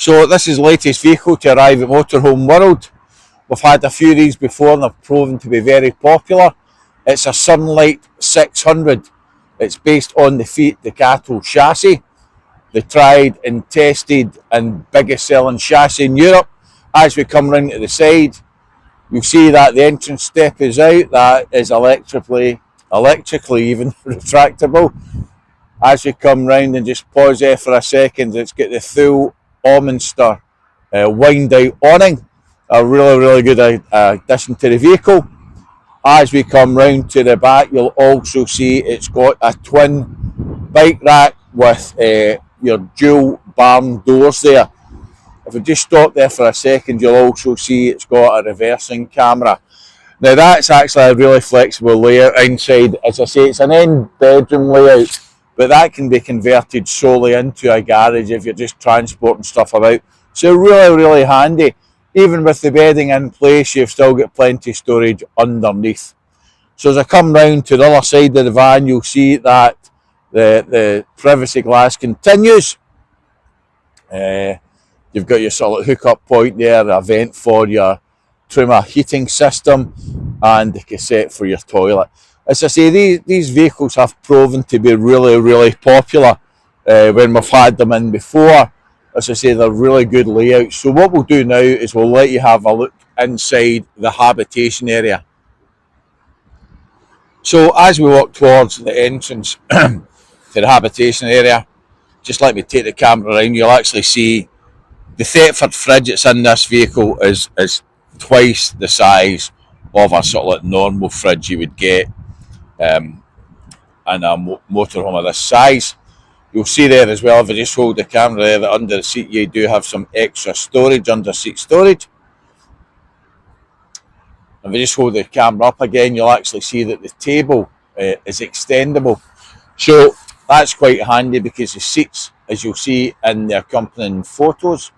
So this is the latest vehicle to arrive at Motorhome World. We've had a few of these before and they've proven to be very popular. It's a SUNLIGHT 600. It's based on the FIAT DUCATO chassis, the tried and tested and biggest selling chassis in Europe. As we come round to the side, you'll see that the entrance step is out. That is electrically even retractable. As we come round and just pause there for a second, it's got the Thule Orminster wind out awning. A really good addition to the vehicle. As we come round to the back, you'll also see it's got a twin bike rack with your dual barn doors there. If we just stop there for a second, you'll also see it's got a reversing camera. Now that's actually a really flexible layout inside. As I say, it's an end bedroom layout, but that can be converted solely into a garage if you're just transporting stuff about. So really handy. Even with the bedding in place, you've still got plenty of storage underneath. So as I come round to the other side of the van, you'll see that the privacy glass continues. You've got your sort of hookup point there, a vent for your Truma heating system, and the cassette for your toilet. As I say, these vehicles have proven to be really popular when we've had them in before. As I say, they're really good layouts. So what we'll do now is we'll let you have a look inside the habitation area. So as we walk towards the entrance to the habitation area, just let me take the camera around, you'll actually see the Thetford Fridge that's in this vehicle is twice the size of a sort of like normal fridge you would get in a motorhome of this size. You'll see there as well, if I just hold the camera there, that under the seat you do have some extra storage, under seat storage. If I just hold the camera up again, you'll actually see that the table is extendable. So that's quite handy because the seats, as you'll see in the accompanying photos,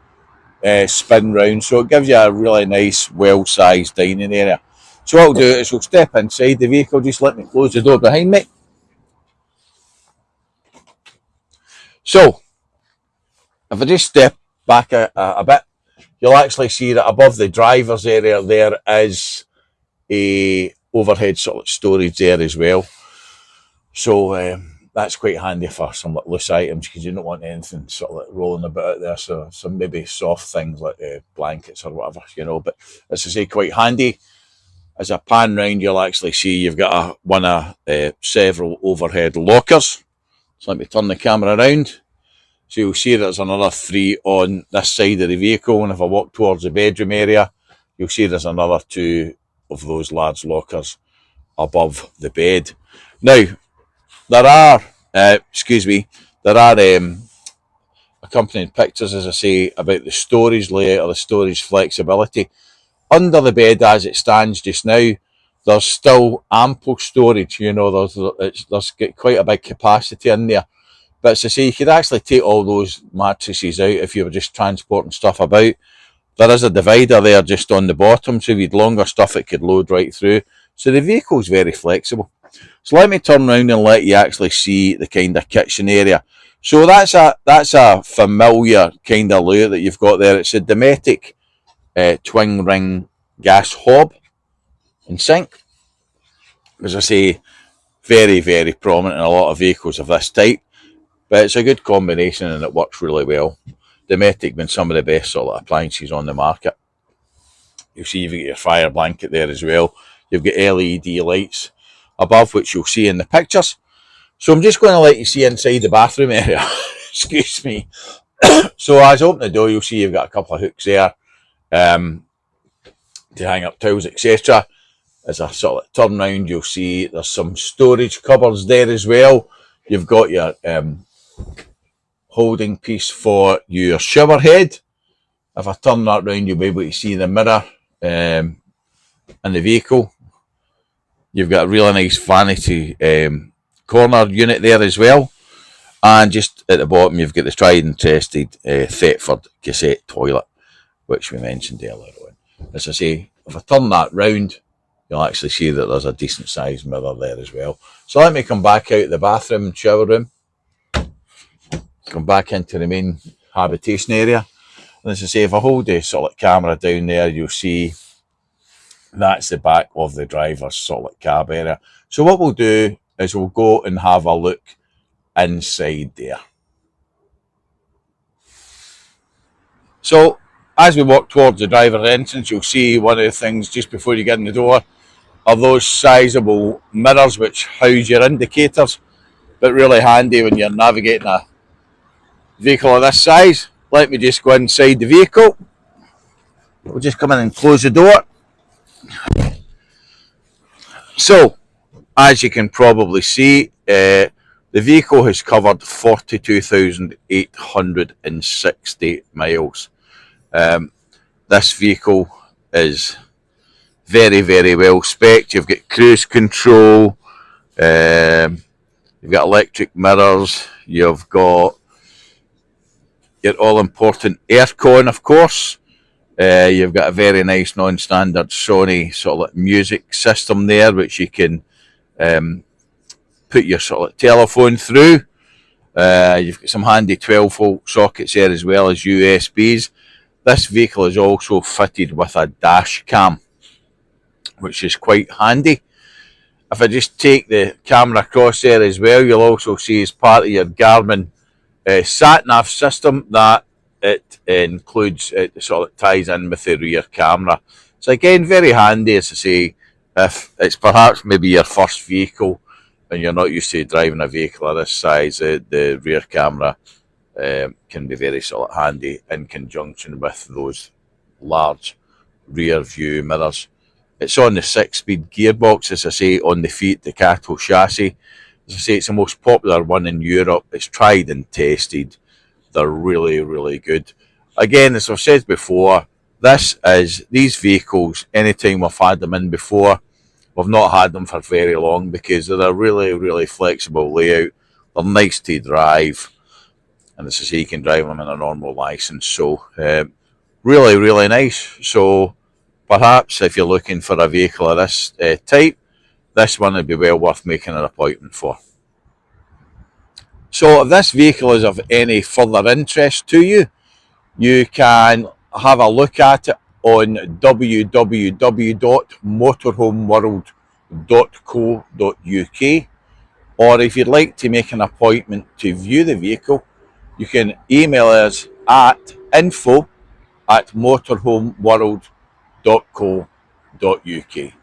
spin round. So it gives you a really nice, well-sized dining area. So what I'll do is we'll step inside the vehicle. Just let me close the door behind me. So, if I just step back a bit, you'll actually see that above the driver's area there is a overhead sort of storage there as well. So that's quite handy for some like loose items because you don't want anything sort of like rolling about out there. So some maybe soft things like blankets or whatever, you know. But as I say, quite handy. As I pan round, you'll actually see you've got one of several overhead lockers. So let me turn the camera around. So you'll see there's another 3 on this side of the vehicle, and if I walk towards the bedroom area, you'll see there's another 2 of those large lockers above the bed. Now, there are accompanying pictures, as I say, about the storage layout or the storage flexibility. Under the bed as it stands just now, there's still ample storage, you know, there's got quite a big capacity in there. But as I say, you could actually take all those mattresses out if you were just transporting stuff about. There is a divider there just on the bottom, so if you had longer stuff it could load right through. So the vehicle's very flexible. So let me turn around and let you actually see the kind of kitchen area. So that's a familiar kind of layout that you've got there. It's a Dometic twin ring gas hob and sink. As I say, very prominent in a lot of vehicles of this type, but it's a good combination and it works really well. Dometic been some of the best sort of appliances on the market. You'll see you've got your fire blanket there as well. You've got LED lights above, which you'll see in the pictures. So I'm just going to let you see inside the bathroom area. Excuse me. So as I open the door, you'll see you've got a couple of hooks there to hang up towels, etc. As I sort of turn round, you'll see there's some storage cupboards there as well. You've got your holding piece for your shower head. If I turn that round, you'll be able to see the mirror in the vehicle. You've got a really nice vanity corner unit there as well. And just at the bottom, you've got the tried and tested Thetford cassette toilet, which we mentioned earlier on. As I say, if I turn that round, you'll actually see that there's a decent sized mirror there as well. So let me come back out the bathroom and shower room. Come back into the main habitation area. And as I say, if I hold the sort of camera down there, you'll see that's the back of the driver's sort of cab area. So what we'll do is we'll go and have a look inside there. So as we walk towards the driver's entrance, you'll see one of the things just before you get in the door are those sizeable mirrors which house your indicators, but really handy when you're navigating a vehicle of this size. Let me just go inside the vehicle. We'll just come in and close the door. So, as you can probably see, the vehicle has covered 42,860 miles. This vehicle is very, very well spec'd. You've got cruise control, you've got electric mirrors, you've got your all-important aircon, of course. You've got a very nice non-standard Sony sort of music system there, which you can put your sort of telephone through. You've got some handy 12-volt sockets there as well as USBs. This vehicle is also fitted with a dash cam, which is quite handy. If I just take the camera across there as well, you'll also see as part of your Garmin sat-nav system that it includes, it sort of ties in with the rear camera. So again, very handy, as I say, if it's perhaps maybe your first vehicle and you're not used to driving a vehicle of this size, the rear camera can be very sort of handy in conjunction with those large rear view mirrors. It's on the 6-speed gearbox, as I say, on the FIAT DUCATO chassis. As I say, it's the most popular one in Europe. It's tried and tested. They're really, really good. Again, as I've said before, these vehicles, anytime we've had them in before, we've not had them for very long because they're a really, really flexible layout. They're nice to drive. And as I say, you can drive them in a normal license. So, really, really nice. So, perhaps if you're looking for a vehicle of this type, this one would be well worth making an appointment for. So if this vehicle is of any further interest to you, you can have a look at it on www.motorhomeworld.co.uk, or if you'd like to make an appointment to view the vehicle, you can email us at info@motorhomeworld.co.uk.